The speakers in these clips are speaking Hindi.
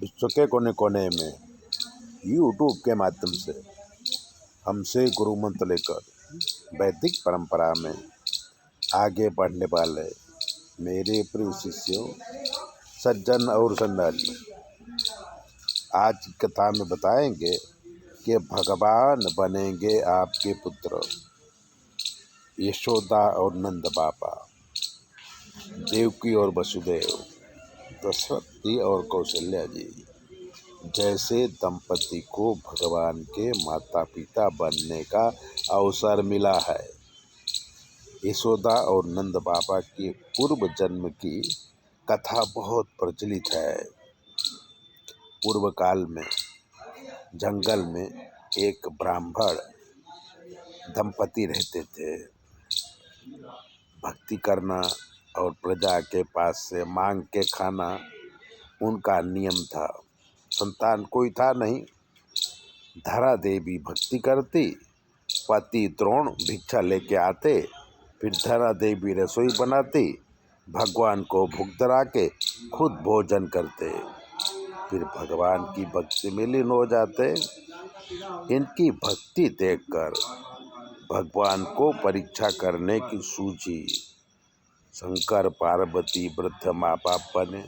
विश्व के कोने कोने में यूट्यूब के माध्यम से हमसे गुरु मंत्र लेकर वैदिक परंपरा में आगे बढ़ने वाले मेरे प्रिय शिष्यों, सज्जन और संदानी, आज की कथा में बताएंगे कि भगवान बनेंगे आपके पुत्र। यशोदा और नंद बाबा, देवकी और वसुदेव, दशरथ जी और कौशल्या जी जैसे दंपति को भगवान के माता पिता बनने का अवसर मिला है। यशोदा और नंद बाबा के पूर्व जन्म की कथा बहुत प्रचलित है। पूर्व काल में जंगल में एक ब्राह्मण दंपति रहते थे। भक्ति करना और प्रजा के पास से मांग के खाना उनका नियम था। संतान कोई था नहीं। धरा देवी भक्ति करती, पति द्रोण भिक्षा लेके आते, फिर धरा देवी रसोई बनाती, भगवान को भूख धरा के खुद भोजन करते, फिर भगवान की भक्ति में लीन हो जाते। इनकी भक्ति देखकर भगवान को परीक्षा करने की सूझी। शंकर पार्वती वृद्ध माँ बाप बने,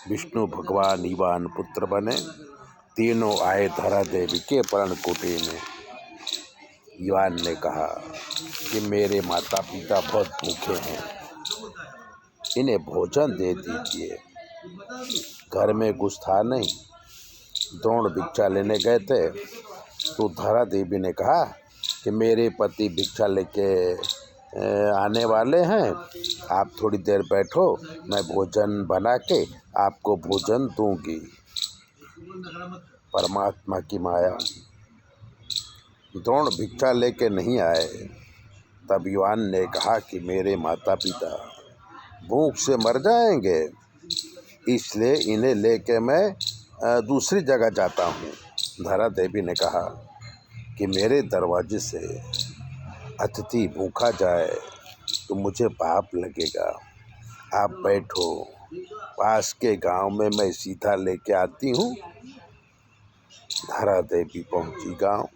विष्णु भगवान युवान पुत्र बने। तीनों आए धरा देवी के पर्णकुटी में। युवान ने कहा कि मेरे माता पिता बहुत भूखे हैं, इन्हें भोजन दे दीजिए। घर में कुछ था नहीं। द्रोण भिक्षा लेने गए थे तो धरा देवी ने कहा कि मेरे पति भिक्षा लेके आने वाले हैं, आप थोड़ी देर बैठो, मैं भोजन बना के आपको भोजन दूंगी। परमात्मा की माया। द्रोण भिक्षा लेके नहीं आए। तब युवान ने कहा कि मेरे माता पिता भूख से मर जाएंगे, इसलिए इन्हें लेके मैं दूसरी जगह जाता हूँ। धरा देवी ने कहा कि मेरे दरवाजे से अतिथि भूखा जाए तो मुझे पाप लगेगा, आप बैठो, पास के गांव में मैं सीधा लेके आती हूँ। धरा देवी पहुंची गांव।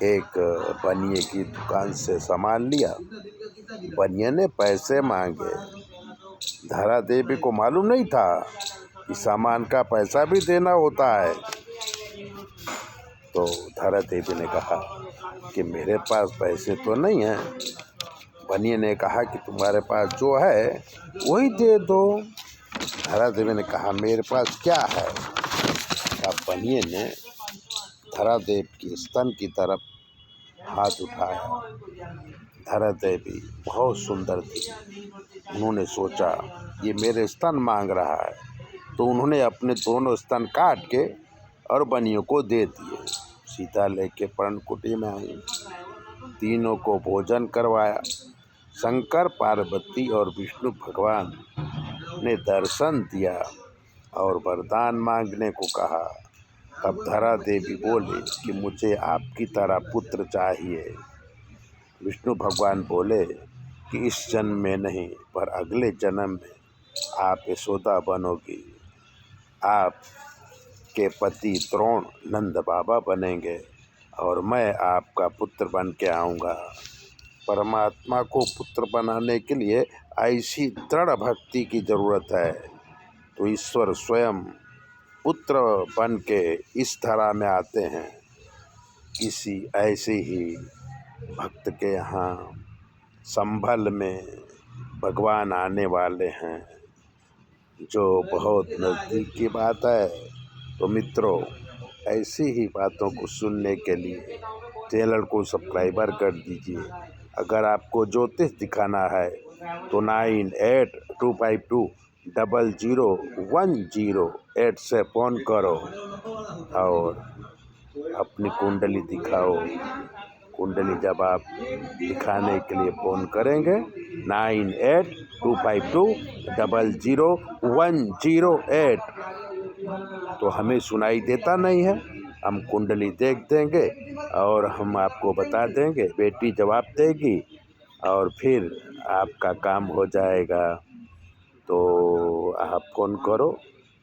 एक बनिए की दुकान से सामान लिया। बनिए ने पैसे मांगे। धरा देवी को मालूम नहीं था कि सामान का पैसा भी देना होता है। तो धरा देवी ने कहा कि मेरे पास पैसे तो नहीं हैं। बनिए ने कहा कि तुम्हारे पास जो है वही दे दो। धरा देवी ने कहा मेरे पास क्या है। अब बनिए ने धरा देवी की स्तन की तरफ हाथ उठाया। धरा देवी बहुत सुंदर थी। उन्होंने सोचा ये मेरे स्तन मांग रहा है, तो उन्होंने अपने दोनों स्तन काट के और बनियों को दे दिए। सीता लेके पर्णकुटी में आई। तीनों को भोजन करवाया। शंकर पार्वती और विष्णु भगवान ने दर्शन दिया और वरदान मांगने को कहा। तब धरा देवी बोले कि मुझे आपकी तरह पुत्र चाहिए। विष्णु भगवान बोले कि इस जन्म में नहीं, पर अगले जन्म में आप यशोदा बनोगी। आप के पति द्रोण नंद बाबा बनेंगे और मैं आपका पुत्र बन के आऊँगा। परमात्मा को पुत्र बनाने के लिए ऐसी दृढ़ भक्ति की ज़रूरत है, तो ईश्वर स्वयं पुत्र बन के इस धरा में आते हैं। किसी ऐसे ही भक्त के यहाँ संभल में भगवान आने वाले हैं, जो बहुत नज़दीक की बात है। तो मित्रों, ऐसी ही बातों को सुनने के लिए चैनल को सब्सक्राइबर कर दीजिए। अगर आपको ज्योतिष दिखाना है तो 9825201008 से फ़ोन करो और अपनी कुंडली दिखाओ। कुंडली जब आप दिखाने के लिए फ़ोन करेंगे 9825201008, तो हमें सुनाई देता नहीं है, हम कुंडली देख देंगे और हम आपको बता देंगे। बेटी जवाब देगी और फिर आपका काम हो जाएगा। तो आप फ़ोन करो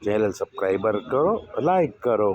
चैनल सब्सक्राइबर करो, लाइक करो।